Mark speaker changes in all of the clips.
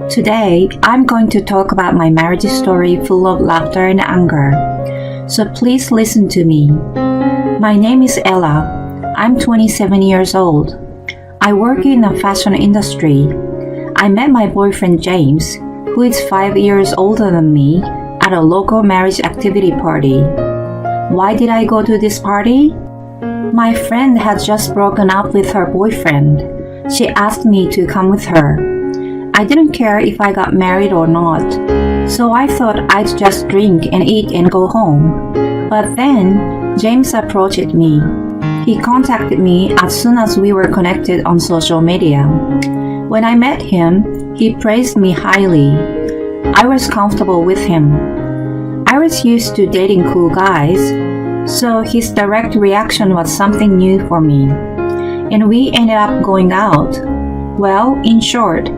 Speaker 1: Today, I'm going to talk about my marriage story full of laughter and anger. So please listen to me. My name is Ella. I'm 27 years old. I work in the fashion industry. I met my boyfriend James, who is 5 years older than me, at a local marriage activity party. Why did I go to this party? My friend had just broken up with her boyfriend. She asked me to come with her. I didn't care if I got married or not, so I thought I'd just drink and eat and go home. But then, James approached me. He contacted me as soon as we were connected on social media. When I met him, he praised me highly. I was comfortable with him. I was used to dating cool guys, so his direct reaction was something new for me. And we ended up going out. Well, in short,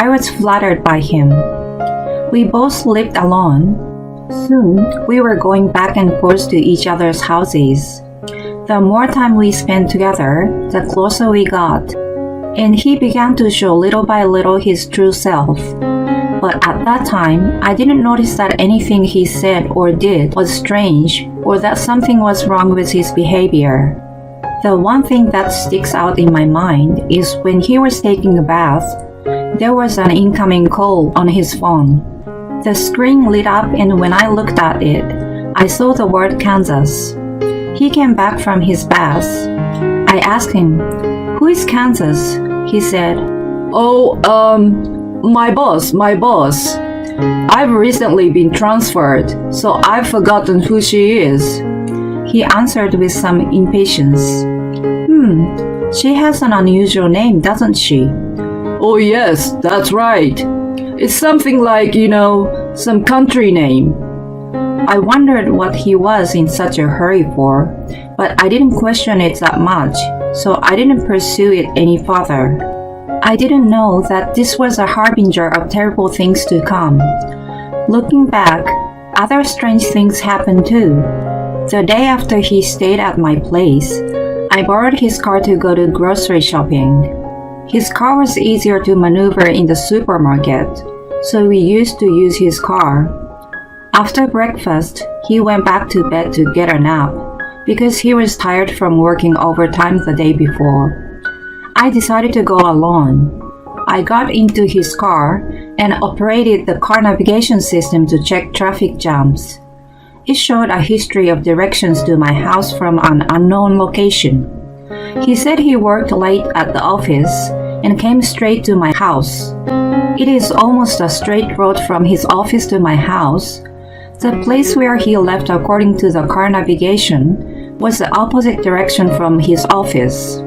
Speaker 1: I was flattered by him. We both lived alone. Soon, we were going back and forth to each other's houses. The more time we spent together, the closer we got. And he began to show little by little his true self. But at that time, I didn't notice that anything he said or did was strange or that something was wrong with his behavior. The one thing that sticks out in my mind is when he was taking a bath, there was an incoming call on his phone. The screen lit up, and when I looked at it, I saw the word Kansas. He came back from his bath. I asked him, "Who is Kansas?" He said,
Speaker 2: My boss. I've recently been transferred, so I've forgotten who she is."
Speaker 1: He answered with some impatience. She has an unusual name, doesn't she?
Speaker 2: "Oh yes, that's right. It's something like, some country name."
Speaker 1: I wondered what he was in such a hurry for, but I didn't question it that much, so I didn't pursue it any further. I didn't know that this was a harbinger of terrible things to come. Looking back, other strange things happened too. The day after he stayed at my place, I borrowed his car to go to grocery shopping. His car was easier to maneuver in the supermarket, so we used to use his car. After breakfast, he went back to bed to get a nap because he was tired from working overtime the day before. I decided to go alone. I got into his car and operated the car navigation system to check traffic jams. It showed a history of directions to my house from an unknown location. He said he worked late at the office and came straight to my house. It is almost a straight road from his office to my house. The place where he left according to the car navigation was the opposite direction from his office.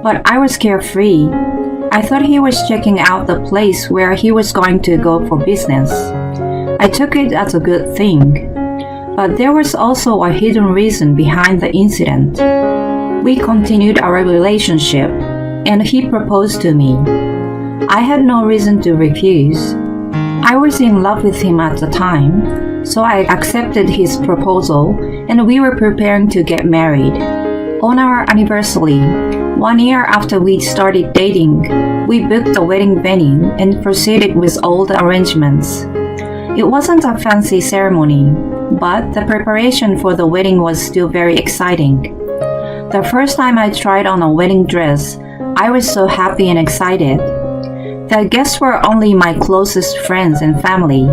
Speaker 1: But I was carefree. I thought he was checking out the place where he was going to go for business. I took it as a good thing. But there was also a hidden reason behind the incident. We continued our relationship, and he proposed to me. I had no reason to refuse. I was in love with him at the time, so I accepted his proposal, and we were preparing to get married. On our anniversary, 1 year after we started dating, we booked a wedding venue and proceeded with all the arrangements. It wasn't a fancy ceremony, but the preparation for the wedding was still very exciting. The first time I tried on a wedding dress, I was so happy and excited. The guests were only my closest friends and family.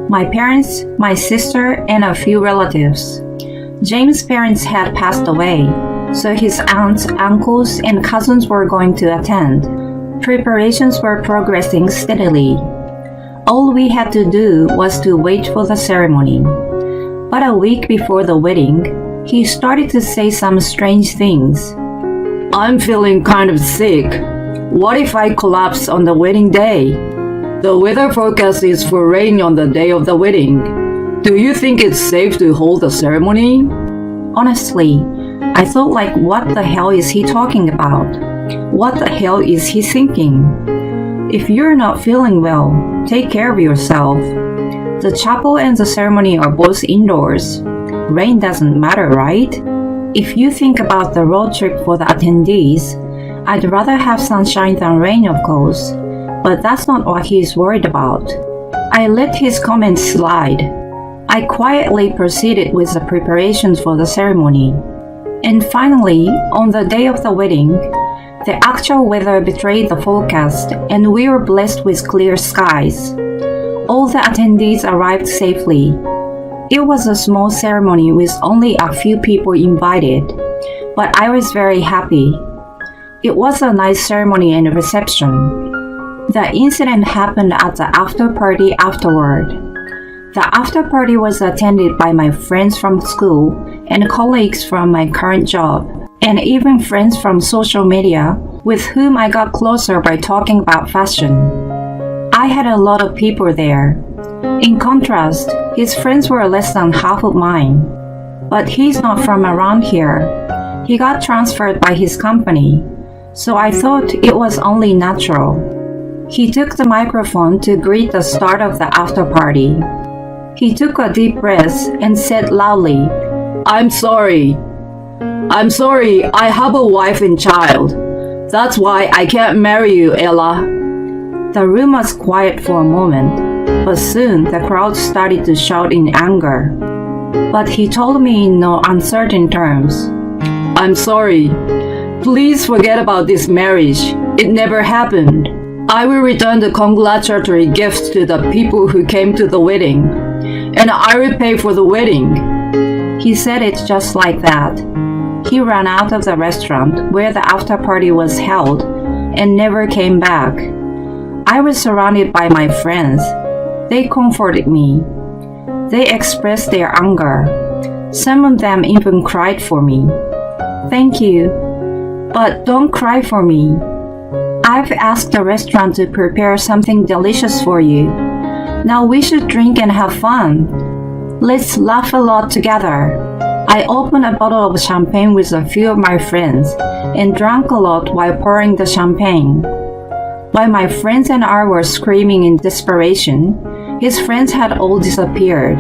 Speaker 1: My parents, my sister, and a few relatives. James' parents had passed away, so his aunts, uncles, and cousins were going to attend. Preparations were progressing steadily. All we had to do was to wait for the ceremony. But a week before the wedding, he started to say some strange things.
Speaker 2: "I'm feeling kind of sick. What if I collapse on the wedding day? The weather forecast is for rain on the day of the wedding. Do you think it's safe to hold the ceremony?"
Speaker 1: Honestly, I thought what the hell is he talking about? What the hell is he thinking? If you're not feeling well, take care of yourself. The chapel and the ceremony are both indoors. Rain doesn't matter, right? If you think about the road trip for the attendees, I'd rather have sunshine than rain, of course. but that's not what he's worried about. I let his comments slide. I quietly proceeded with the preparations for the ceremony. And finally, on the day of the wedding, the actual weather betrayed the forecast and we were blessed with clear skies. All the attendees arrived safely. It was a small ceremony with only a few people invited, but I was very happy. It was a nice ceremony and reception. The incident happened at the after party afterward. The after party was attended by my friends from school and colleagues from my current job, and even friends from social media with whom I got closer by talking about fashion. I had a lot of people there. In contrast, his friends were less than half of mine. But he's not from around here. He got transferred by his company, so I thought it was only natural. He took the microphone to greet the start of the after party. He took a deep breath and said loudly,
Speaker 2: I'm sorry. I have a wife and child. That's why I can't marry you, Ella.
Speaker 1: The room was quiet for a moment, but soon the crowd started to shout in anger. But he told me in no uncertain terms.
Speaker 2: I'm sorry. Please forget about this marriage. It never happened. I will return the congratulatory gifts to the people who came to the wedding, and I will pay for the wedding.
Speaker 1: He said it just like that. He ran out of the restaurant where the after party was held and never came back. I was surrounded by my friends. They comforted me. They expressed their anger. Some of them even cried for me. Thank you, but don't cry for me. I've asked the restaurant to prepare something delicious for you. Now we should drink and have fun. Let's laugh a lot together. I opened a bottle of champagne with a few of my friends and drank a lot while pouring the champagne. While my friends and I were screaming in desperation, his friends had all disappeared.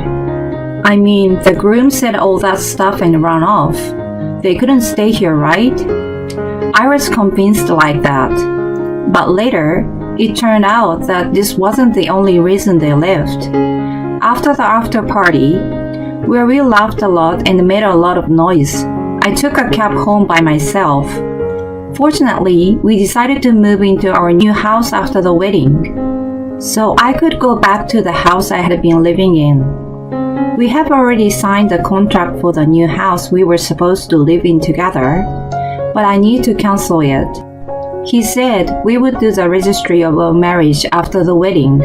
Speaker 1: I mean, the groom said all that stuff and ran off. They couldn't stay here, right? I was convinced like that. But later, it turned out that this wasn't the only reason they left. After the after party, where we laughed a lot and made a lot of noise, I took a cab home by myself. Fortunately, we decided to move into our new house after the wedding, so I could go back to the house I had been living in. We have already signed the contract for the new house we were supposed to live in together, but I need to cancel it. He said we would do the registry of our marriage after the wedding.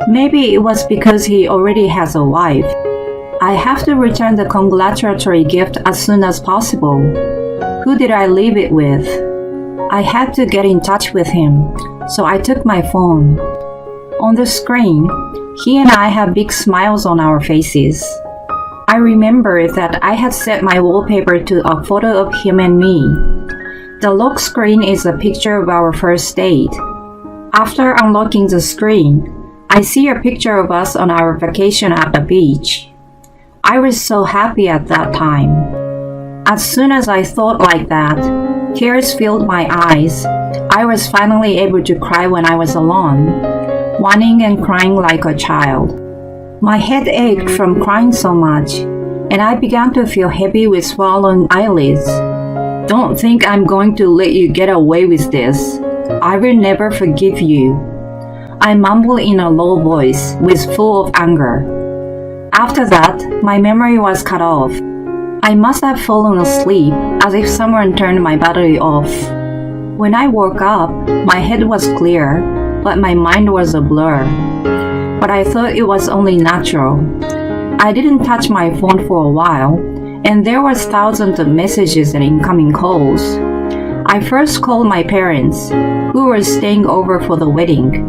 Speaker 1: Maybe it was because he already has a wife. I have to return the congratulatory gift as soon as possible. Who did I leave it with? I had to get in touch with him, so I took my phone. On the screen, he and I had big smiles on our faces. I remember that I had set my wallpaper to a photo of him and me. The lock screen is a picture of our first date. After unlocking the screen, I see a picture of us on our vacation at the beach. I was so happy at that time. As soon as I thought like that, tears filled my eyes. I was finally able to cry when I was alone, whining and crying like a child. My head ached from crying so much, and I began to feel heavy with swollen eyelids. Don't think I'm going to let you get away with this. I will never forgive you. I mumbled in a low voice, with full of anger. After that, my memory was cut off. I must have fallen asleep, as if someone turned my battery off. When I woke up, my head was clear, but my mind was a blur. But I thought it was only natural. I didn't touch my phone for a while, and there was thousands of messages and incoming calls. I first called my parents, who were staying over for the wedding.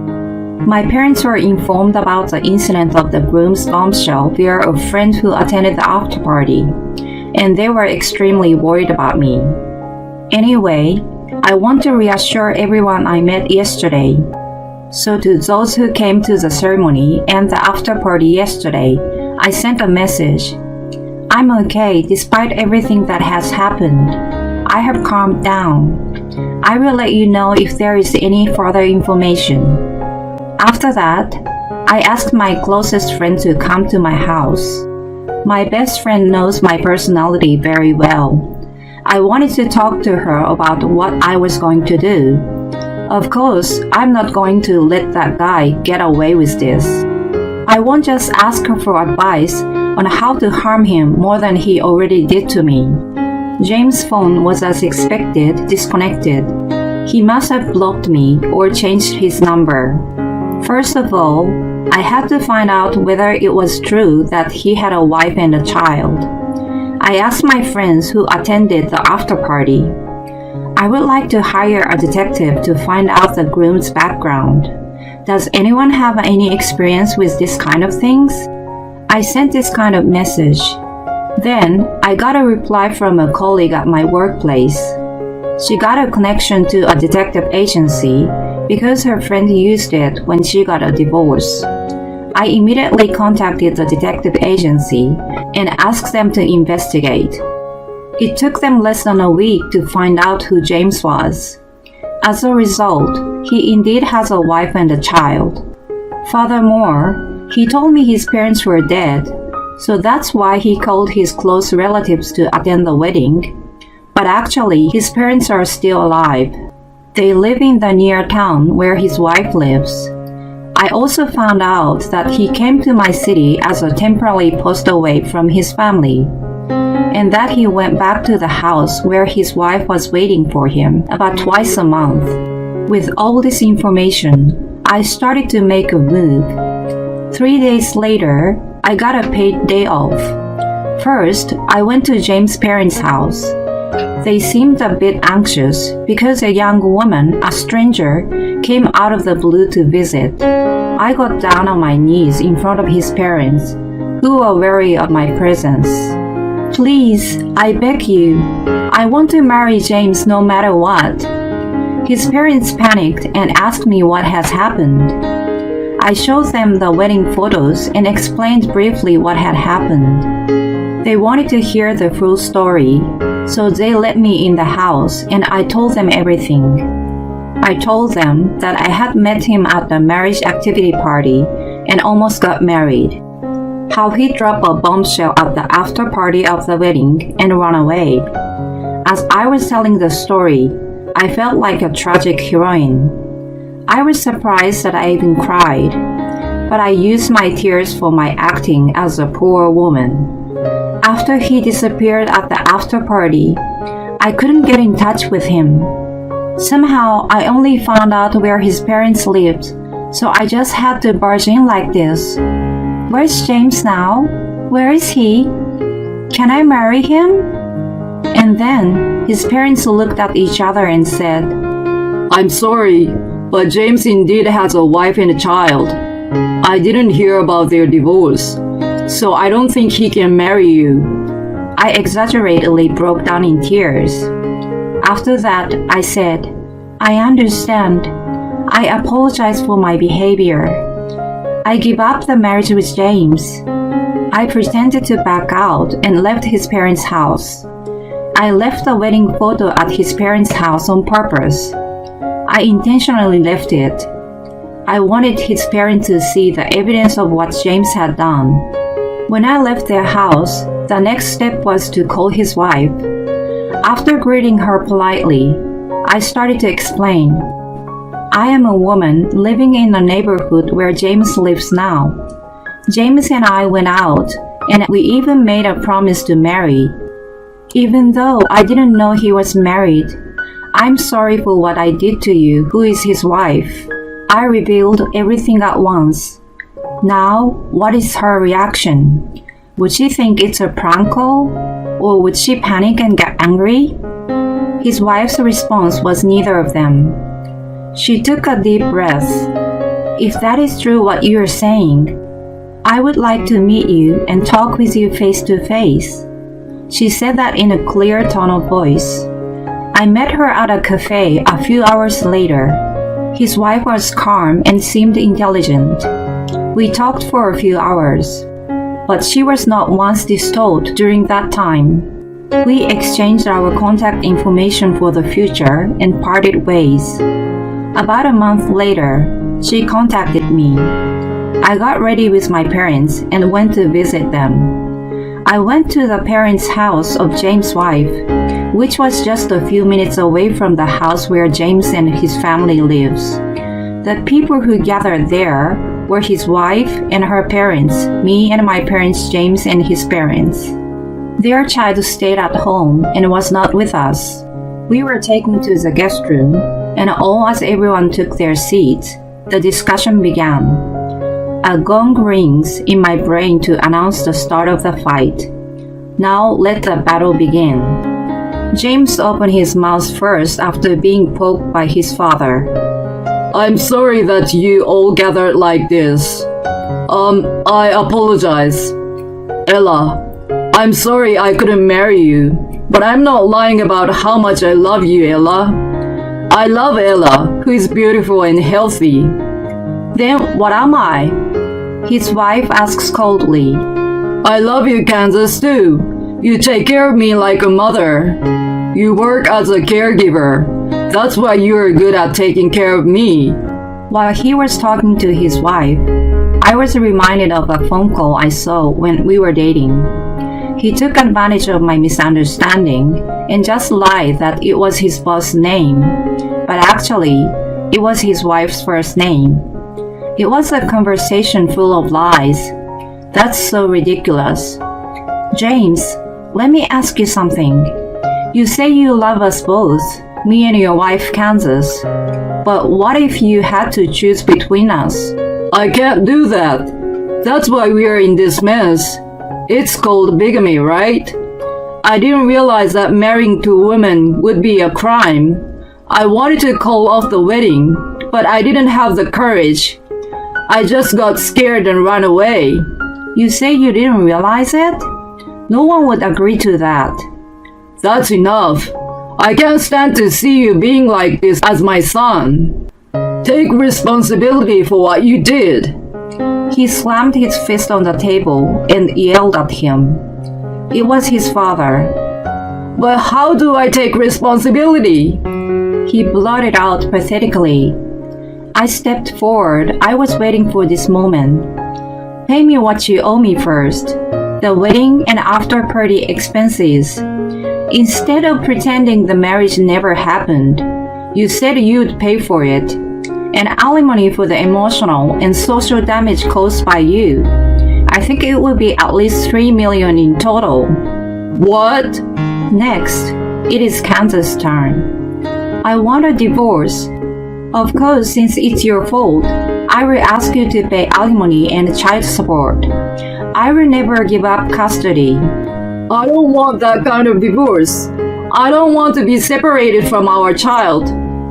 Speaker 1: My parents were informed about the incident of the groom's bombshell via a friend who attended the after party, and they were extremely worried about me. Anyway, I want to reassure everyone I met yesterday. So to those who came to the ceremony and the after party yesterday, I sent a message. I'm okay despite everything that has happened. I have calmed down. I will let you know if there is any further information. After that, I asked my closest friend to come to my house. My best friend knows my personality very well. I wanted to talk to her about what I was going to do. Of course, I'm not going to let that guy get away with this. I won't just ask her for advice on how to harm him more than he already did to me. James' phone was, as expected, disconnected. He must have blocked me or changed his number. First of all, I had to find out whether it was true that he had a wife and a child. I asked my friends who attended the after party. I would like to hire a detective to find out the groom's background. Does anyone have any experience with this kind of things? I sent this kind of message. Then, I got a reply from a colleague at my workplace. She got a connection to a detective agency because her friend used it when she got a divorce. I immediately contacted the detective agency and asked them to investigate. It took them less than a week to find out who James was. As a result, he indeed has a wife and a child. Furthermore, he told me his parents were dead, so that's why he called his close relatives to attend the wedding. But actually, his parents are still alive. They live in the near town where his wife lives. I also found out that he came to my city as a temporary postaway from his family, and that he went back to the house where his wife was waiting for him about twice a month. With all this information, I started to make a move. 3 days later, I got a paid day off. First, I went to James' parents' house. They seemed a bit anxious because a young woman, a stranger, came out of the blue to visit. I got down on my knees in front of his parents, who were wary of my presence. Please, I beg you, I want to marry James no matter what. His parents panicked and asked me what has happened. I showed them the wedding photos and explained briefly what had happened. They wanted to hear the full story, so they let me in the house and I told them everything. I told them that I had met him at the marriage activity party and almost got married. How he dropped a bombshell at the after party of the wedding and ran away. As I was telling the story, I felt like a tragic heroine. I was surprised that I even cried, but I used my tears for my acting as a poor woman. After he disappeared at the after party, I couldn't get in touch with him. Somehow, I only found out where his parents lived, so I just had to barge in like this. Where's James now? Where is he? Can I marry him? And then, his parents looked at each other and said,
Speaker 2: I'm sorry, but James indeed has a wife and a child. I didn't hear about their divorce, so I don't think he can marry you.
Speaker 1: I exaggeratedly broke down in tears. After that, I said, I understand. I apologize for my behavior. I give up the marriage with James. I pretended to back out and left his parents' house. I left the wedding photo at his parents' house on purpose. I intentionally left it. I wanted his parents to see the evidence of what James had done. When I left their house, the next step was to call his wife. After greeting her politely, I started to explain. I am a woman living in the neighborhood where James lives now. James and I went out, and we even made a promise to marry. Even though I didn't know he was married, I'm sorry for what I did to you, who is his wife. I revealed everything at once. Now, what is her reaction? Would she think it's a prank call? Or would she panic and get angry? His wife's response was neither of them. She took a deep breath. If that is true what you are saying, I would like to meet you and talk with you face to face. She said that in a clear tone of voice. I met her at a cafe a few hours later. His wife was calm and seemed intelligent. We talked for a few hours, but she was not once distraught during that time. We exchanged our contact information for the future and parted ways. About a month later, she contacted me. I got ready with my parents and went to visit them. I went to the parents' house of James' wife, which was just a few minutes away from the house where James and his family lives. The people who gathered there were his wife and her parents, me and my parents, James and his parents. Their child stayed at home and was not with us. We were taken to the guest room, and as everyone took their seats, the discussion began. A gong rings in my brain to announce the start of the fight. Now let the battle begin. James opened his mouth first after being poked by his father.
Speaker 2: I'm sorry that you all gathered like this. I apologize. Ella, I'm sorry I couldn't marry you, but I'm not lying about how much I love you, Ella. I love Ella, who is beautiful and healthy.
Speaker 1: Then what am I? His wife asks coldly.
Speaker 2: I love you, Kansas, too. You take care of me like a mother. You work as a caregiver. That's why you are good at taking care of me.
Speaker 1: While he was talking to his wife, I was reminded of a phone call I saw when we were dating. He took advantage of my misunderstanding and just lied that it was his boss's name, but actually, it was his wife's first name. It was a conversation full of lies. That's so ridiculous. James, let me ask you something. You say you love us both, me and your wife, Kansas. But what if you had to choose between us?
Speaker 2: I can't do that. That's why we are in this mess. It's called bigamy, right? I didn't realize that marrying two women would be a crime. I wanted to call off the wedding, but I didn't have the courage. I just got scared and ran away.
Speaker 1: You say you didn't realize it? No one would agree to that.
Speaker 2: That's enough. I can't stand to see you being like this as my son. Take responsibility for what you did.
Speaker 1: He slammed his fist on the table and yelled at him. It was his father.
Speaker 2: But how do I take responsibility?
Speaker 1: He blurted out pathetically. I stepped forward. I was waiting for this moment. Pay me what you owe me first. The wedding and after-party expenses. Instead of pretending the marriage never happened, you said you'd pay for it, and alimony for the emotional and social damage caused by you. I think it will be at least $3 million in total.
Speaker 2: What?
Speaker 1: Next, it is Kansas' turn. I want a divorce. Of course, since it's your fault, I will ask you to pay alimony and child support. I will never give up custody.
Speaker 2: I don't want that kind of divorce. I don't want to be separated from our child.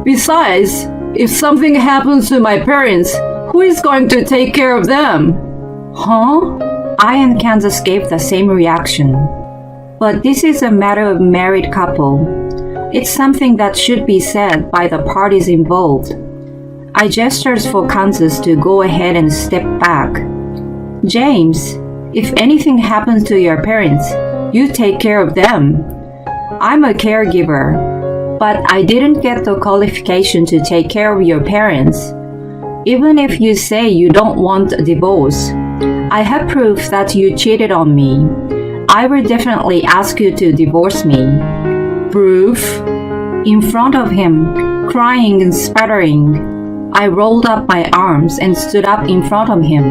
Speaker 2: Besides, if something happens to my parents, who is going to take care of them?
Speaker 1: Huh? I and Kansas gave the same reaction. But this is a matter of married couple. It's something that should be said by the parties involved. I gestured for Kansas to go ahead and step back. James, if anything happens to your parents, you take care of them. I'm a caregiver, but I didn't get the qualification to take care of your parents. Even if you say you don't want a divorce, I have proof that you cheated on me. I will definitely ask you to divorce me.
Speaker 2: Proof?
Speaker 1: In front of him, crying and sputtering, I rolled up my arms and stood up in front of him.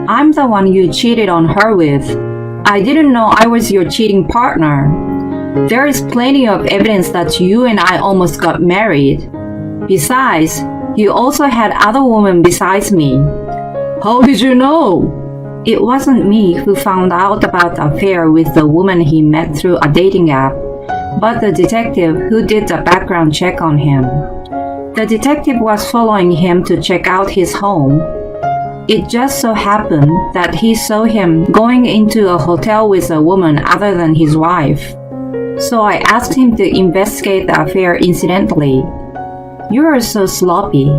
Speaker 1: I'm the one you cheated on her with. I didn't know I was your cheating partner. There is plenty of evidence that you and I almost got married. Besides, you also had other women besides me.
Speaker 2: How did you know?
Speaker 1: It wasn't me who found out about the affair with the woman he met through a dating app, but the detective who did the background check on him. The detective was following him to check out his home. It just so happened that he saw him going into a hotel with a woman other than his wife. So I asked him to investigate the affair incidentally. You are so sloppy.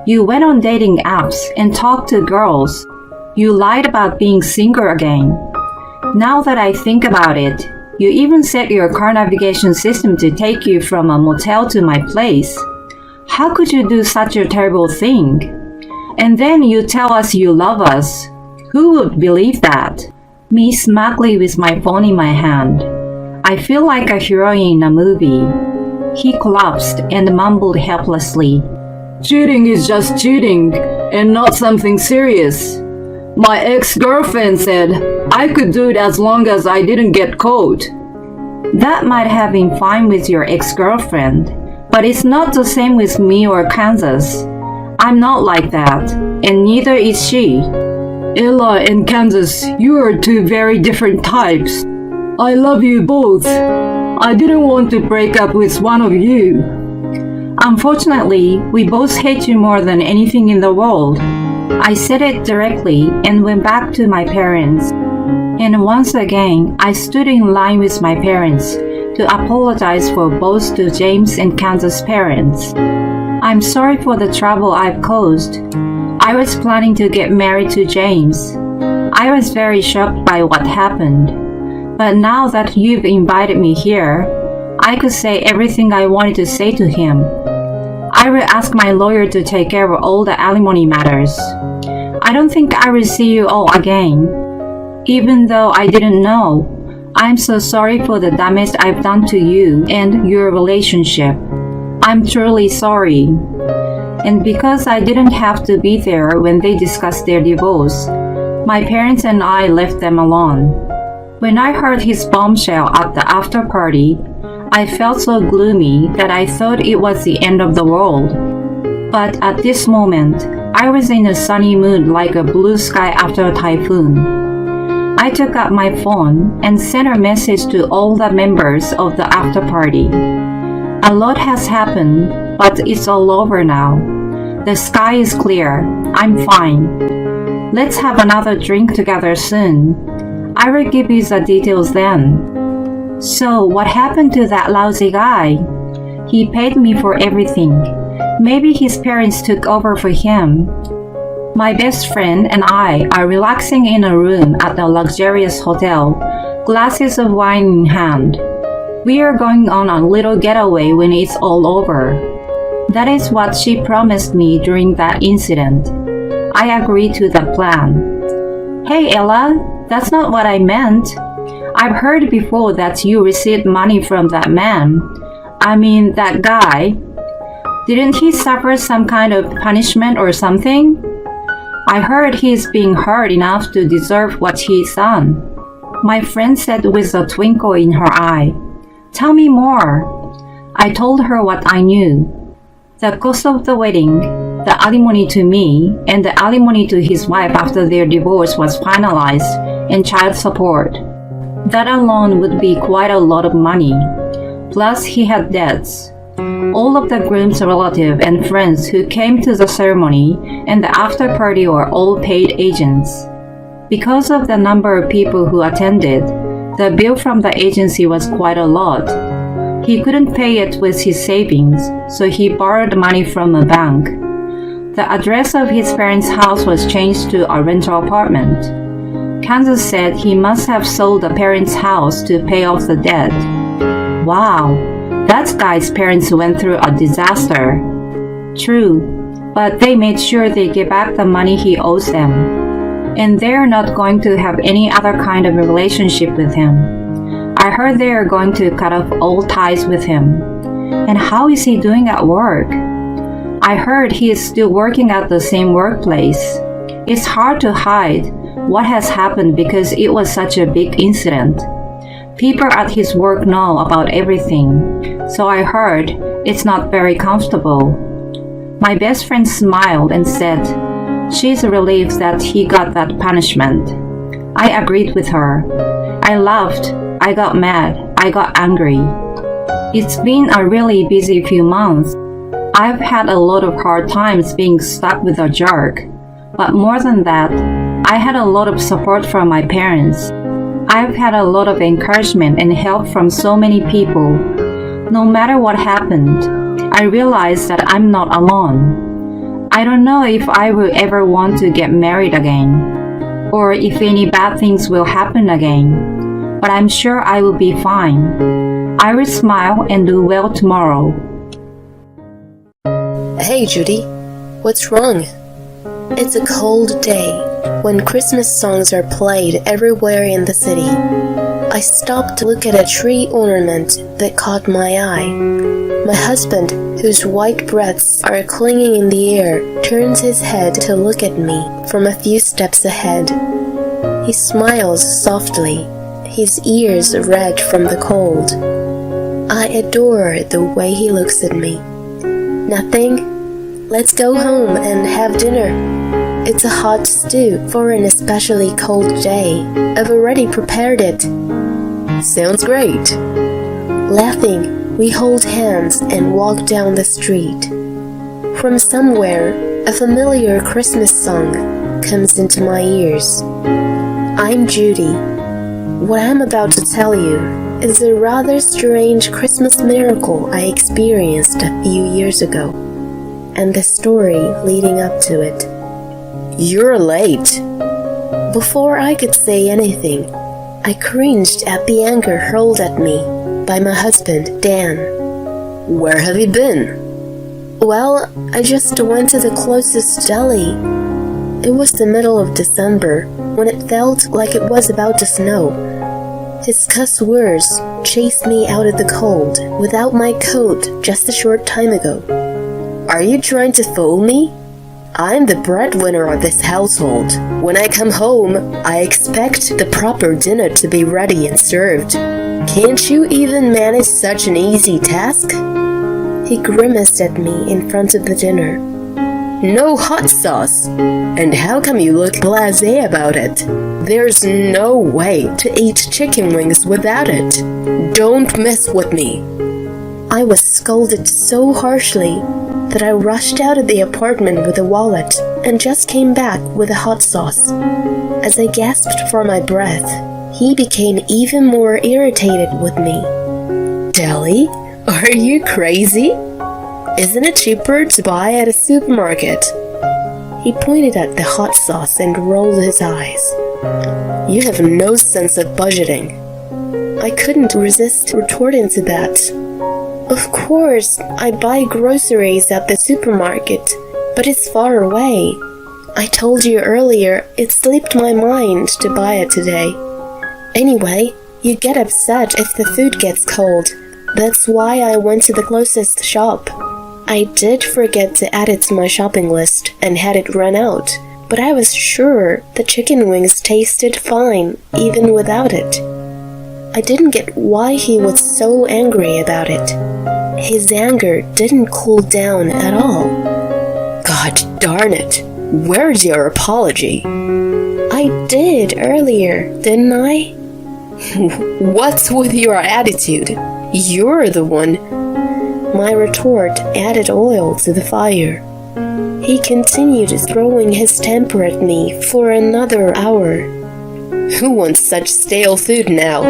Speaker 1: You went on dating apps and talked to girls. You lied about being single again. Now that I think about it, you even set your car navigation system to take you from a motel to my place. How could you do such a terrible thing? And then you tell us you love us. Who would believe that? Me smugly with my phone in my hand. I feel like a hero in a movie. He collapsed and mumbled helplessly.
Speaker 2: Cheating is just cheating and not something serious. My ex-girlfriend said I could do it as long as I didn't get caught.
Speaker 1: That might have been fine with your ex-girlfriend, but it's not the same with me or Kansas. I'm not like that, and neither is she.
Speaker 2: Ella and Kansas, you are two very different types. I love you both. I didn't want to break up with one of you.
Speaker 1: Unfortunately, we both hate you more than anything in the world. I said it directly and went back to my parents. And once again, I stood in line with my parents to apologize for both to James and Kansas' parents. I'm sorry for the trouble I've caused. I was planning to get married to James. I was very shocked by what happened. But now that you've invited me here, I could say everything I wanted to say to him. I will ask my lawyer to take care of all the alimony matters. I don't think I will see you all again. Even though I didn't know, I'm so sorry for the damage I've done to you and your relationship. I'm truly sorry. And because I didn't have to be there when they discussed their divorce, my parents and I left them alone. When I heard his bombshell at the after party, I felt so gloomy that I thought it was the end of the world. But at this moment, I was in a sunny mood like a blue sky after a typhoon. I took up my phone and sent a message to all the members of the after party. A lot has happened, but it's all over now. The sky is clear. I'm fine. Let's have another drink together soon. I will give you the details then. So, what happened to that lousy guy? He paid me for everything. Maybe his parents took over for him. My best friend and I are relaxing in a room at a luxurious hotel, glasses of wine in hand. We are going on a little getaway when it's all over. That is what she promised me during that incident. I agreed to the plan. Hey Ella, that's not what I meant. I've heard before that you received money from that man. I mean, that guy. Didn't he suffer some kind of punishment or something? I heard he's being hurt enough to deserve what he's done. My friend said with a twinkle in her eye. Tell me more. I told her what I knew. The cost of the wedding, the alimony to me, and the alimony to his wife after their divorce was finalized, and child support. That alone would be quite a lot of money. Plus, he had debts. All of the groom's relatives and friends who came to the ceremony and the after party were all paid agents. Because of the number of people who attended, the bill from the agency was quite a lot. He couldn't pay it with his savings, so he borrowed money from a bank. The address of his parents' house was changed to a rental apartment. Kansas said he must have sold the parents' house to pay off the debt. Wow, that guy's parents went through a disaster. True, but they made sure they get back the money he owes them. And they're not going to have any other kind of relationship with him. I heard they are going to cut off all ties with him. And how is he doing at work? I heard he is still working at the same workplace. It's hard to hide what has happened because it was such a big incident. People at his work know about everything, so I heard it's not very comfortable. My best friend smiled and said she's relieved that he got that punishment. I agreed with her. I laughed, I got mad, I got angry. It's been a really busy few months. I've had a lot of hard times being stuck with a jerk. But more than that, I had a lot of support from my parents. I've had a lot of encouragement and help from so many people. No matter what happened, I realized that I'm not alone. I don't know if I will ever want to get married again, or if any bad things will happen again, but I'm sure I will be fine. I will smile and do well tomorrow.
Speaker 3: Hey, Judy. What's wrong? It's a cold day when Christmas songs are played everywhere in the city. I stopped to look at a tree ornament that caught my eye. My husband, whose white breaths are clinging in the air, turns his head to look at me from a few steps ahead. He smiles softly, his ears red from the cold. I adore the way he looks at me. Nothing? Let's go home and have dinner. It's a hot stew for an especially cold day. I've already prepared it. Sounds great. Laughing, we hold hands and walk down the street. From somewhere, a familiar Christmas song comes into my ears. I'm Judy. What I'm about to tell you is a rather strange Christmas miracle I experienced a few years ago, and the story leading up to it. You're late. Before I could say anything, I cringed at the anger hurled at me by my husband, Dan. Where have you been? Well, I just went to the closest deli. It was the middle of December, when it felt like it was about to snow. His cuss words chased me out of the cold without my coat just a short time ago. Are you trying to fool me? I'm the breadwinner of this household. When I come home, I expect the proper dinner to be ready and served. Can't you even manage such an easy task? He grimaced at me in front of the dinner. No hot sauce. And how come you look blasé about it? There's no way to eat chicken wings without it. Don't mess with me. I was scolded so harshly that I rushed out of the apartment with a wallet and just came back with a hot sauce. As I gasped for my breath, he became even more irritated with me. Deli? Are you crazy? Isn't it cheaper to buy at a supermarket? He pointed at the hot sauce and rolled his eyes. You have no sense of budgeting. I couldn't resist retorting to that. Of course, I buy groceries at the supermarket, but it's far away. I told you earlier it slipped my mind to buy it today. Anyway, you get upset if the food gets cold. That's why I went to the closest shop. I did forget to add it to my shopping list and had it run out, but I was sure the chicken wings tasted fine even without it. I didn't get why he was so angry about it. His anger didn't cool down at all. God darn it! Where's your apology? I did earlier, didn't I? What's with your attitude? You're the one. My retort added oil to the fire. He continued throwing his temper at me for another hour. Who wants such stale food now?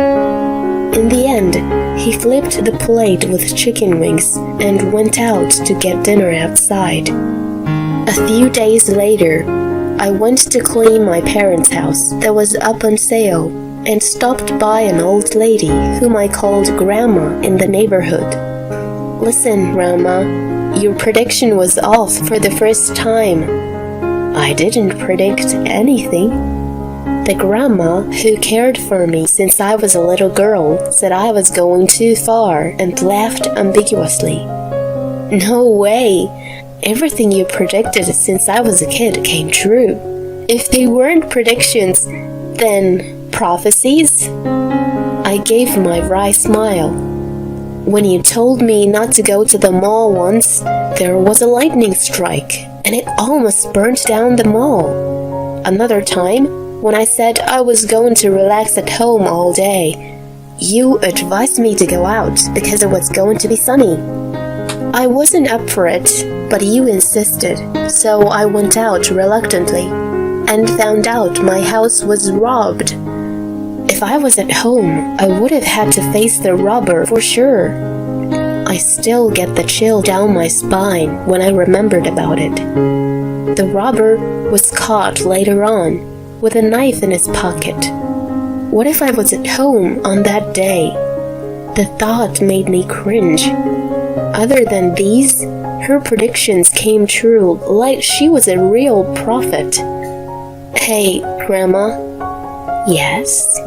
Speaker 3: In the end, he flipped the plate with chicken wings and went out to get dinner outside. A few days later, I went to clean my parents' house that was up on sale and stopped by an old lady whom I called Grandma in the neighborhood. Listen, Grandma, your prediction was off for the first time. I didn't predict anything. The grandma who cared for me since I was a little girl said I was going too far and laughed ambiguously. No way! Everything you predicted since I was a kid came true. If they weren't predictions, then prophecies? I gave my wry smile. When you told me not to go to the mall once, there was a lightning strike, and it almost burnt down the mall. Another time, when I said I was going to relax at home all day, you advised me to go out because it was going to be sunny. I wasn't up for it, but you insisted, so I went out reluctantly and found out my house was robbed. If I was at home, I would have had to face the robber for sure. I still get the chill down my spine when I remembered about it. The robber was caught later on with a knife in his pocket. What if I was at home on that day? The thought made me cringe. Other than these, Her predictions came true like she was a real prophet. Hey, Grandma. Yes?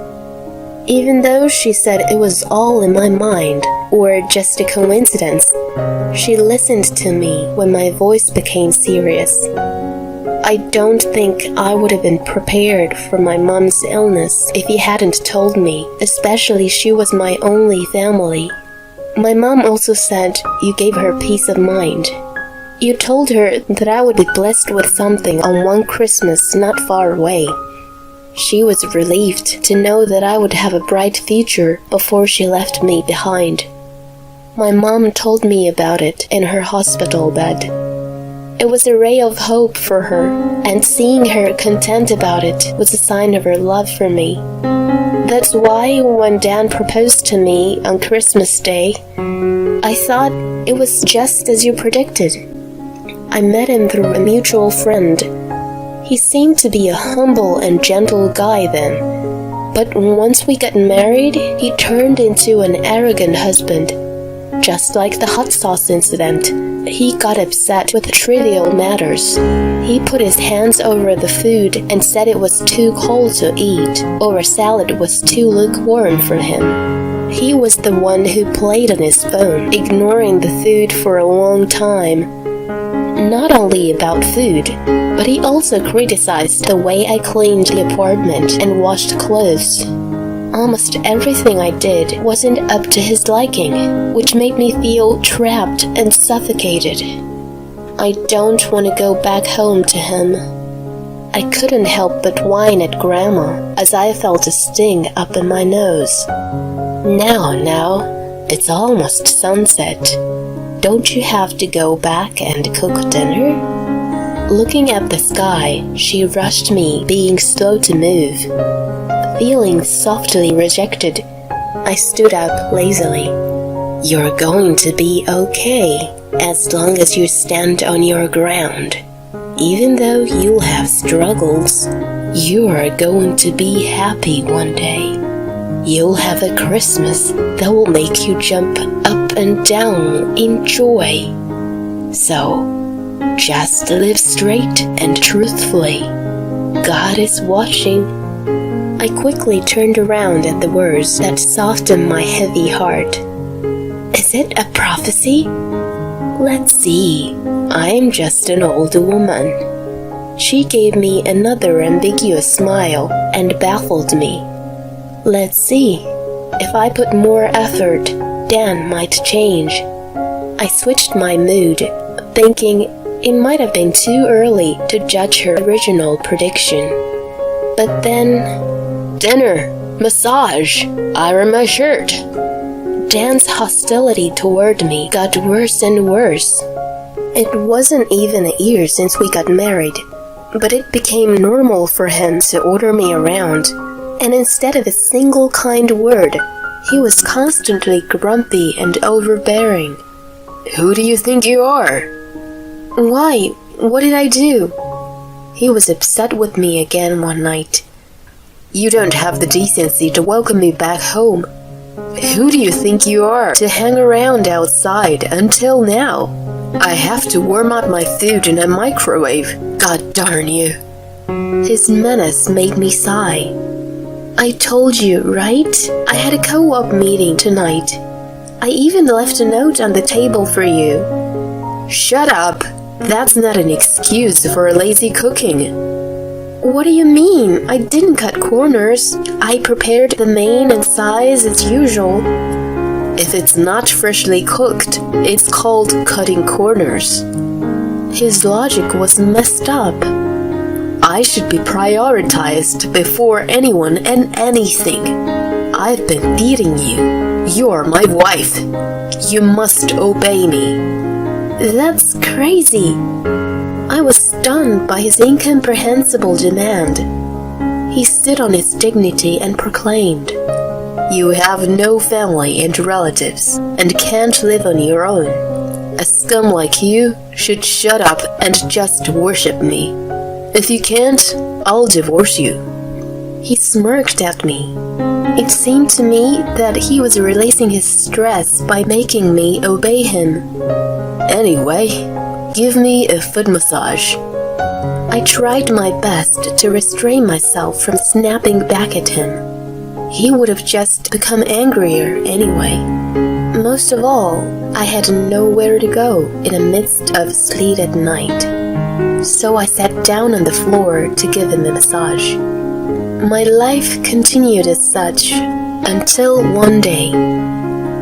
Speaker 3: Even though she said it was all in my mind, or just a coincidence, she listened to me when my voice became serious. I don't think I would have been prepared for my mom's illness if you hadn't told me, especially she was my only family. My mom also said you gave her peace of mind. You told her that I would be blessed with something on one Christmas not far away. She was relieved to know that I would have a bright future before she left me behind. My mom told me about it in her hospital bed. It was a ray of hope for her, and seeing her content about it was a sign of her love for me. That's why when Dan proposed to me on Christmas Day, I thought it was just as you predicted. I met him through a mutual friend. He seemed to be a humble and gentle guy then, but once we got married, he turned into an arrogant husband. Just like the hot sauce incident, he got upset with trivial matters. He put his hands over the food and said it was too cold to eat, or a salad was too lukewarm for him. He was the one who played on his phone, ignoring the food for a long time. Not only about food, but he also criticized the way I cleaned the apartment and washed clothes. Almost everything I did wasn't up to his liking, which made me feel trapped and suffocated. I don't want to go back home to him. I couldn't help but whine at Grandma as I felt a sting up in my nose. Now, it's almost sunset. Don't you have to go back and cook dinner? Looking at the sky, she rushed me, being slow to move. Feeling softly rejected, I stood up lazily. You're going to be okay, as long as you stand on your ground. Even though you'll have struggles, you are going to be happy one day. You'll have a Christmas that will make you jump up and down in joy. So, just live straight and truthfully. God is watching. I quickly turned around at the words that softened my heavy heart. Is it a prophecy? Let's see. I'm just an old woman. She gave me another ambiguous smile and baffled me. Let's see. If I put more effort, Dan might change. I switched my mood, thinking it might have been too early to judge her original prediction. But then, dinner, massage, iron my shirt. Dan's hostility toward me got worse and worse. It wasn't even a year since we got married, but it became normal for him to order me around. And instead of a single kind word, he was constantly grumpy and overbearing. Who do you think you are? Why? What did I do? He was upset with me again one night. You don't have the decency to welcome me back home. Who do you think you are to hang around outside until now? I have to warm up my food in a microwave. God darn you. His menace made me sigh. I told you, right? I had a co-op meeting tonight. I even left a note on the table for you. Shut up! That's not an excuse for lazy cooking. What do you mean? I didn't cut corners. I prepared the main and sides as usual. If it's not freshly cooked, it's called cutting corners. His logic was messed up. I should be prioritized before anyone and anything. I've been feeding you. You're my wife. You must obey me. That's crazy. I was stunned by his incomprehensible demand. He stood on his dignity and proclaimed, You have no family and relatives, and can't live on your own. A scum like you should shut up and just worship me. If you can't, I'll divorce you. He smirked at me. It seemed to me that he was releasing his stress by making me obey him. Anyway, give me a foot massage." I tried my best to restrain myself from snapping back at him. He would have just become angrier anyway. Most of all, I had nowhere to go in the midst of sleet at night. So I sat down on the floor to give him a massage. My life continued as such until one day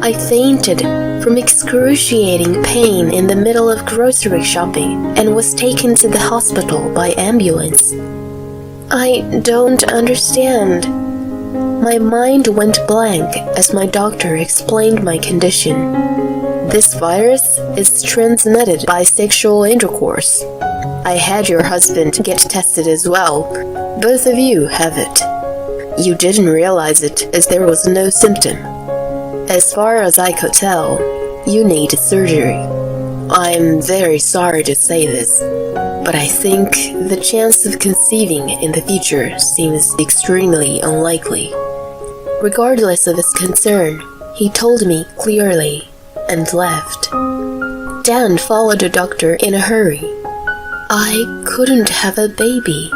Speaker 3: I fainted from excruciating pain in the middle of grocery shopping and was taken to the hospital by ambulance. I don't understand. My mind went blank as my doctor explained my condition. This virus is transmitted by sexual intercourse. I had your husband get tested as well. Both of you have it. You didn't realize it as there was no symptom. As far as I could tell, you need surgery. I'm very sorry to say this, but I think the chance of conceiving in the future seems extremely unlikely. Regardless of his concern, he told me clearly and left. Dan followed the doctor in a hurry. I couldn't have a baby.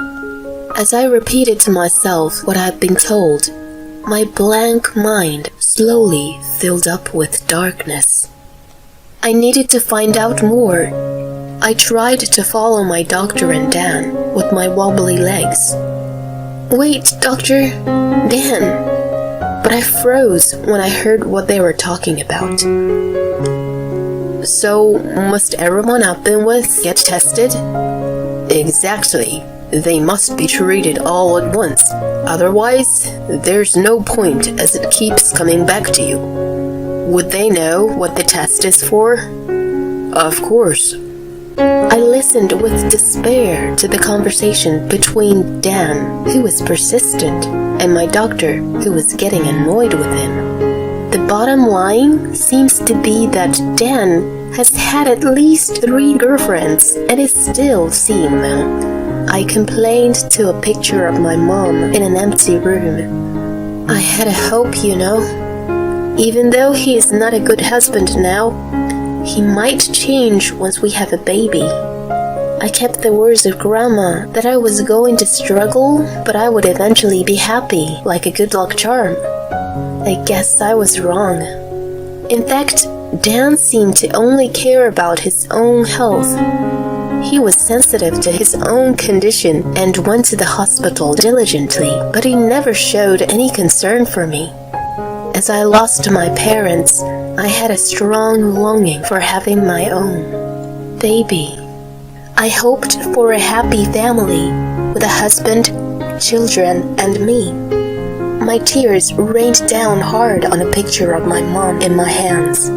Speaker 3: As I repeated to myself what I'd been told, my blank mind slowly filled up with darkness. I needed to find out more. I tried to follow my doctor and Dan with my wobbly legs. "Wait, Doctor, Dan!" But I froze when I heard what they were talking about. "So, must everyone I've been with get tested?" "Exactly. They must be treated all at once. Otherwise, there's no point as it keeps coming back to you." "Would they know what the test is for?" "Of course." I listened with despair to the conversation between Dan, who was persistent, and my doctor, who was getting annoyed with him. The bottom line seems to be that Dan has had at least 3 girlfriends and is still seeing them. I complained to a picture of my mom in an empty room. I had a hope, you know. Even though he is not a good husband now, he might change once we have a baby. I kept the words of Grandma that I was going to struggle, but I would eventually be happy, like a good luck charm. I guess I was wrong. In fact, Dan seemed to only care about his own health. He was sensitive to his own condition and went to the hospital diligently, but he never showed any concern for me. As I lost my parents, I had a strong longing for having my own baby. I hoped for a happy family with a husband, children, and me. My tears rained down hard on a picture of my mom in my hands.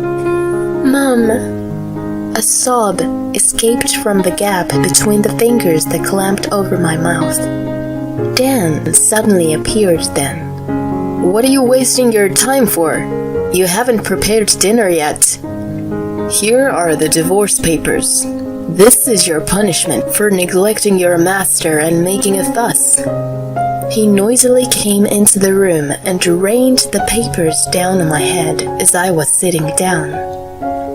Speaker 3: "Mom!" A sob escaped from the gap between the fingers that clamped over my mouth. Dan suddenly appeared then. "What are you wasting your time for? You haven't prepared dinner yet. Here are the divorce papers. This is your punishment for neglecting your master and making a fuss." He noisily came into the room and rained the papers down on my head as I was sitting down.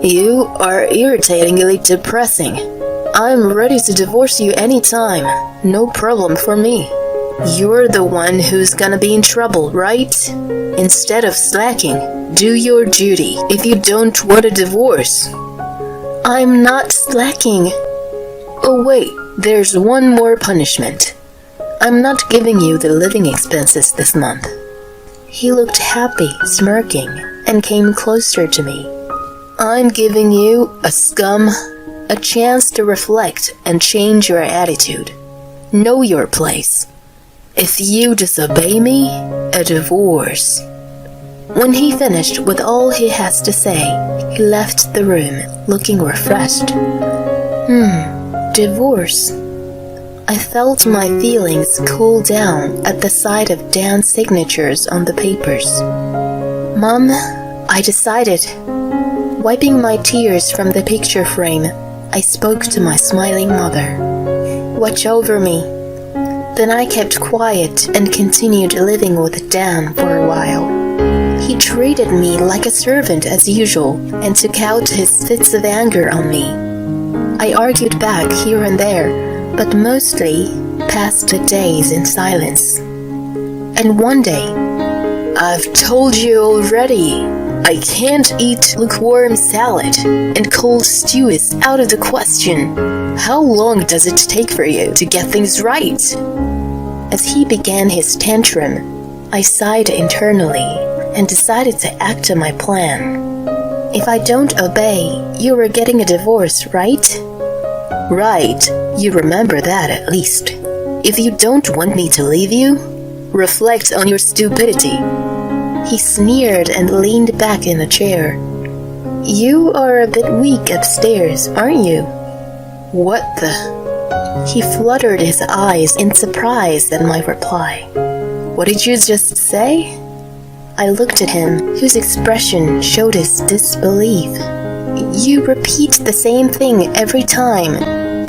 Speaker 3: "You are irritatingly depressing. I'm ready to divorce you anytime. No problem for me. You're the one who's gonna be in trouble, right? Instead of slacking, do your duty if you don't want a divorce." "I'm not slacking." "Oh wait, there's one more punishment. I'm not giving you the living expenses this month." He looked happy, smirking, and came closer to me. "I'm giving you, a chance to reflect and change your attitude. Know your place. If you disobey me, a divorce." When he finished with all he has to say, he left the room looking refreshed. Divorce. I felt my feelings cool down at the sight of Dan's signatures on the papers. "Mom," I decided. Wiping my tears from the picture frame, I spoke to my smiling mother. "Watch over me." Then I kept quiet and continued living with Dan for a while. He treated me like a servant as usual and took out his fits of anger on me. I argued back here and there, but mostly passed the days in silence. And one day, "I've told you already, I can't eat lukewarm salad, and cold stew is out of the question. How long does it take for you to get things right?" As he began his tantrum, I sighed internally and decided to act on my plan. "If I don't obey, you are getting a divorce, right?" "Right, you remember that at least. If you don't want me to leave you, reflect on your stupidity." He sneered and leaned back in the chair. "You are a bit weak upstairs, aren't you?" "What the?" He fluttered his eyes in surprise at my reply. "What did you just say?" I looked at him, whose expression showed his disbelief. "You repeat the same thing every time.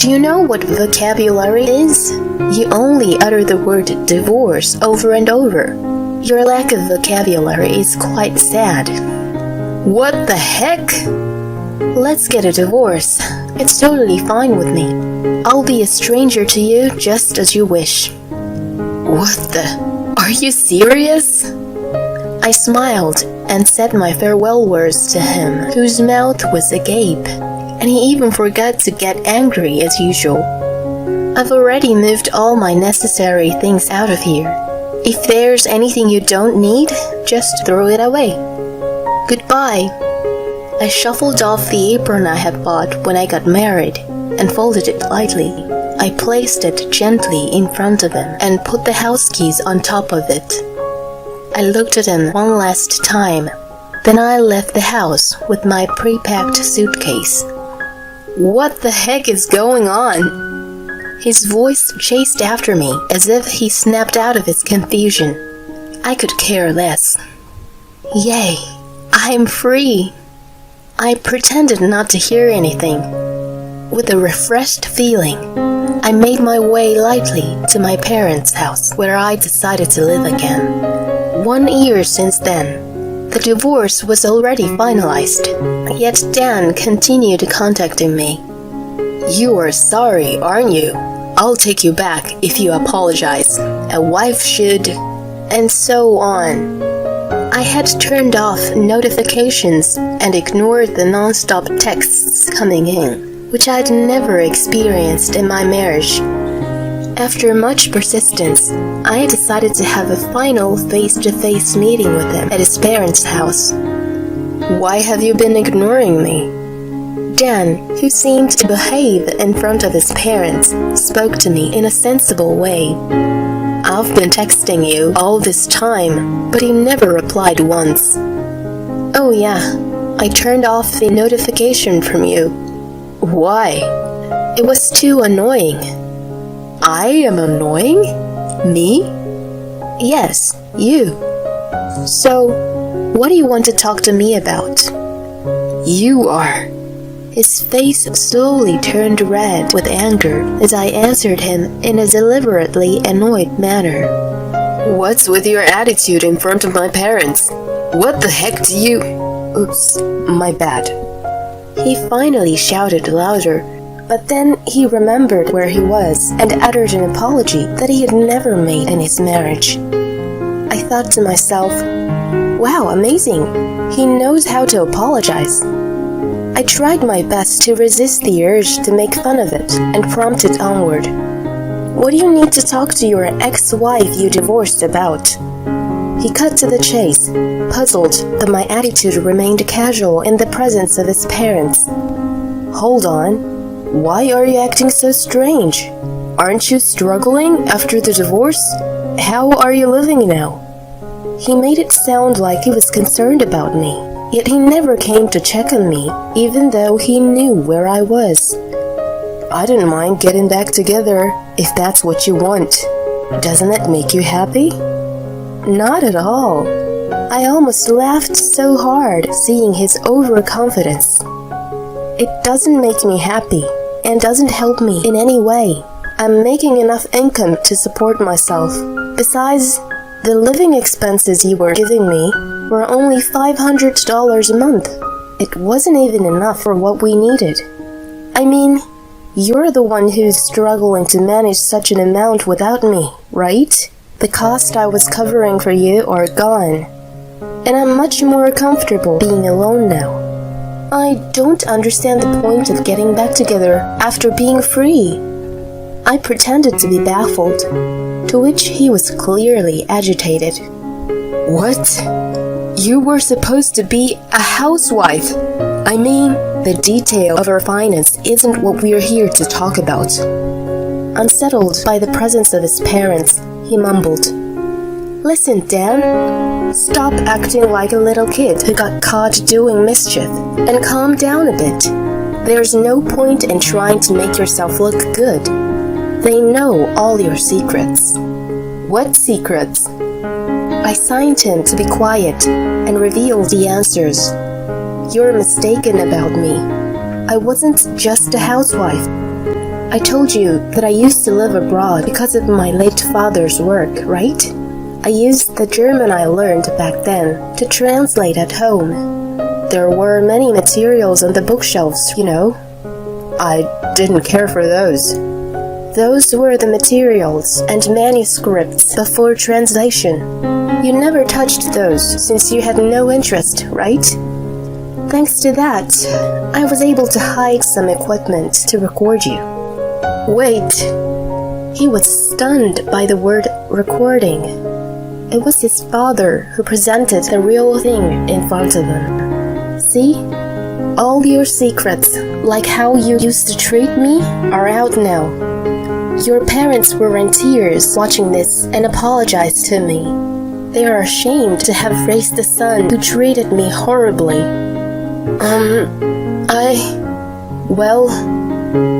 Speaker 3: Do you know what vocabulary is? You only utter the word divorce over and over. Your lack of vocabulary is quite sad." "What the heck?" "Let's get a divorce. It's totally fine with me. I'll be a stranger to you just as you wish." "What the? Are you serious?" I smiled and said my farewell words to him, whose mouth was agape, and he even forgot to get angry as usual. "I've already moved all my necessary things out of here. If there's anything you don't need, just throw it away. Goodbye." I shuffled off the apron I had bought when I got married and folded it lightly. I placed it gently in front of him and put the house keys on top of it. I looked at him one last time. Then I left the house with my pre-packed suitcase. "What the heck is going on?" His voice chased after me as if he snapped out of his confusion. I could care less. Yay, I'm free. I pretended not to hear anything. With a refreshed feeling, I made my way lightly to my parents' house, where I decided to live again. 1 year since then, the divorce was already finalized, yet Dan continued contacting me. "You are sorry, aren't you? I'll take you back if you apologize. A wife should..." and so on. I had turned off notifications and ignored the non-stop texts coming in, which I'd never experienced in my marriage. After much persistence, I decided to have a final face-to-face meeting with him at his parents' house. "Why have you been ignoring me?" Dan, who seemed to behave in front of his parents, spoke to me in a sensible way. "I've been texting you all this time, but you never replied once." "Oh yeah, I turned off the notification from you." "Why?" "It was too annoying." "I am annoying? Me?" "Yes, you. So, what do you want to talk to me about?" "You are..." His face slowly turned red with anger as I answered him in a deliberately annoyed manner. "What's with your attitude in front of my parents? What the heck do you..." "Oops, my bad." He finally shouted louder, but then he remembered where he was and uttered an apology that he had never made in his marriage. I thought to myself, wow, amazing. He knows how to apologize. I tried my best to resist the urge to make fun of it and prompted onward. "What do you need to talk to your ex-wife you divorced about?" He cut to the chase, puzzled that my attitude remained casual in the presence of his parents. "Hold on. Why are you acting so strange? Aren't you struggling after the divorce? How are you living now?" He made it sound like he was concerned about me, yet he never came to check on me, even though he knew where I was. "I don't mind getting back together, if that's what you want. Doesn't it make you happy?" Not at all. I almost laughed so hard seeing his overconfidence. It doesn't make me happy, and doesn't help me in any way. I'm making enough income to support myself. Besides, the living expenses you were giving me were only $500 a month. It wasn't even enough for what we needed. I mean, You're the one who's struggling to manage such an amount without me, right? The cost I was covering for you are gone, and I'm much more comfortable being alone now. I don't understand the point of getting back together after being free. I pretended to be baffled, to which he was clearly agitated. What? You were supposed to be a housewife. I mean, the detail of our finance isn't what we're here to talk about. Unsettled by the presence of his parents, he mumbled, Listen, Dan, stop acting like a little kid who got caught doing mischief and calm down a bit. There's no point in trying to make yourself look good. They know all your secrets. What secrets? I signed him to be quiet and revealed the answers. You're mistaken about me. I wasn't just a housewife. I told you that I used to live abroad because of my late father's work, right? I used the German I learned back then to translate at home. There were many materials on the bookshelves, you know. I didn't care for those. Those were the materials and manuscripts before translation. You never touched those since you had no interest, right? Thanks to that, I was able to hide some equipment to record you. Wait. He was stunned by the word recording. It was his father who presented the real thing in front of him. See? All your secrets, like how you used to treat me, are out now. Your parents were in tears watching this and apologized to me. They are ashamed to have raised a son who treated me horribly. Well,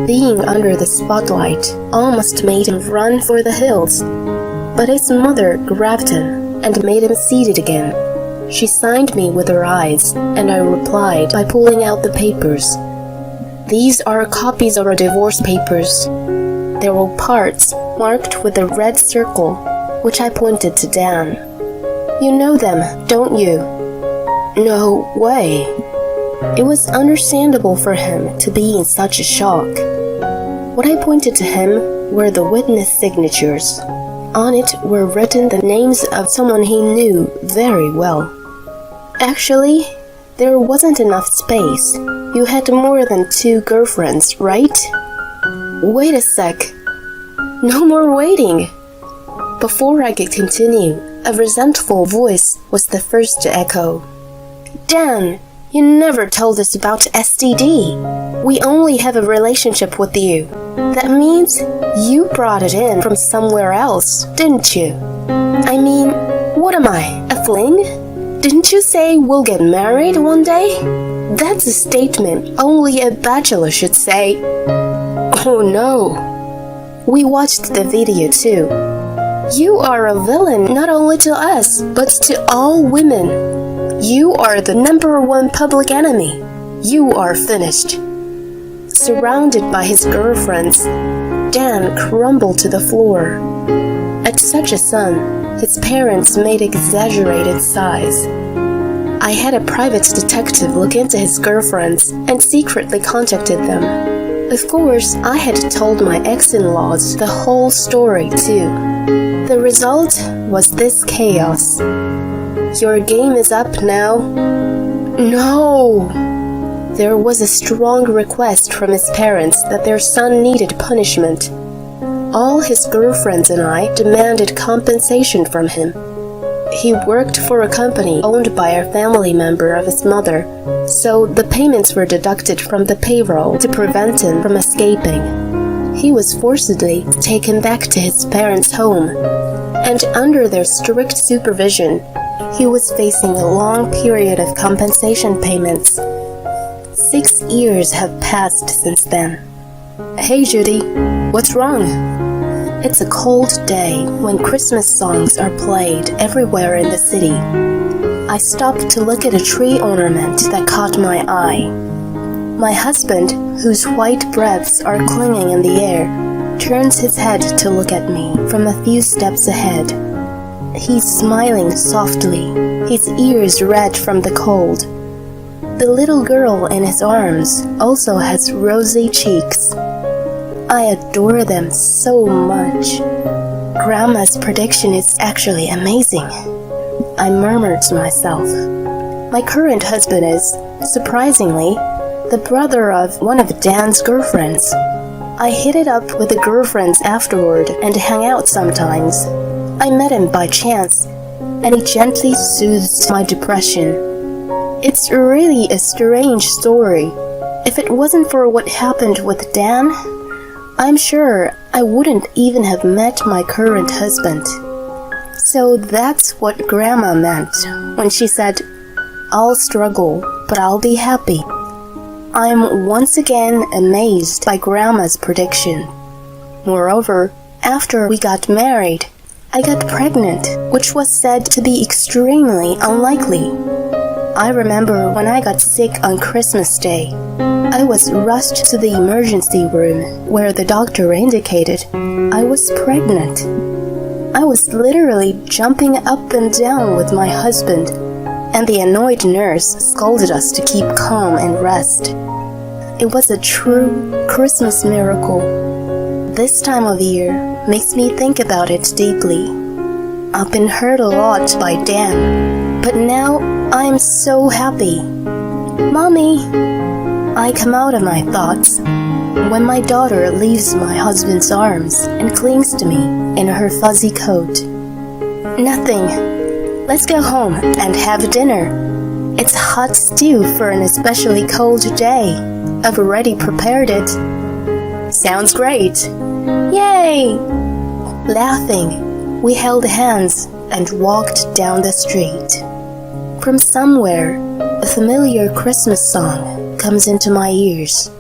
Speaker 3: being under the spotlight almost made him run for the hills. But his mother grabbed him and made him seated again. She signed me with her eyes, and I replied by pulling out the papers. These are copies of our divorce papers. There were parts marked with a red circle, which I pointed to Dan. You know them, don't you? No way. It was understandable for him to be in such a shock. What I pointed to him were the witness signatures. On it were written the names of someone he knew very well. Actually, there wasn't enough space. You had more than 2 girlfriends, right? Wait a sec. No more waiting. Before I could continue, a resentful voice was the first to echo. Dan, you never told us about STD. We only have a relationship with you. That means you brought it in from somewhere else, didn't you? I mean, what am I, a fling? Didn't you say we'll get married one day? That's a statement only a bachelor should say. Oh no. We watched the video too. You are a villain not only to us, but to all women. You are the #1 public enemy. You are finished. Surrounded by his girlfriends, Dan crumbled to the floor. At such a son, his parents made exaggerated sighs. I had a private detective look into his girlfriends and secretly contacted them. Of course, I had told my ex-in-laws the whole story too. The result was this chaos. Your game is up now. No! There was a strong request from his parents that their son needed punishment. All his girlfriends and I demanded compensation from him. He worked for a company owned by a family member of his mother, so the payments were deducted from the payroll to prevent him from escaping. He was forcibly taken back to his parents' home, and under their strict supervision, he was facing a long period of compensation payments. 6 years have passed since then. Hey Judy, what's wrong? It's a cold day when Christmas songs are played everywhere in the city. I stopped to look at a tree ornament that caught my eye. My husband, whose white breaths are clinging in the air, turns his head to look at me from a few steps ahead. He's smiling softly, his ears red from the cold. The little girl in his arms also has rosy cheeks. I adore them so much. Grandma's prediction is actually amazing. I murmured to myself. My current husband is, surprisingly, the brother of one of Dan's girlfriends. I hit it up with the girlfriends afterward and hang out sometimes. I met him by chance, and he gently soothes my depression. It's really a strange story. If it wasn't for what happened with Dan, I'm sure I wouldn't even have met my current husband. So that's what Grandma meant when she said, "I'll struggle, but I'll be happy." I'm once again amazed by Grandma's prediction. Moreover, after we got married, I got pregnant, which was said to be extremely unlikely. I remember when I got sick on Christmas Day, I was rushed to the emergency room where the doctor indicated I was pregnant. I was literally jumping up and down with my husband, and the annoyed nurse scolded us to keep calm and rest. It was a true Christmas miracle. This time of year makes me think about it deeply. I've been hurt a lot by Dan, but now I am so happy. Mommy! I come out of my thoughts when my daughter leaves my husband's arms and clings to me in her fuzzy coat. Nothing. Let's go home and have dinner. It's hot stew for an especially cold day. I've already prepared it. Sounds great. Yay! Laughing, we held hands and walked down the street. From somewhere, a familiar Christmas song comes into my ears.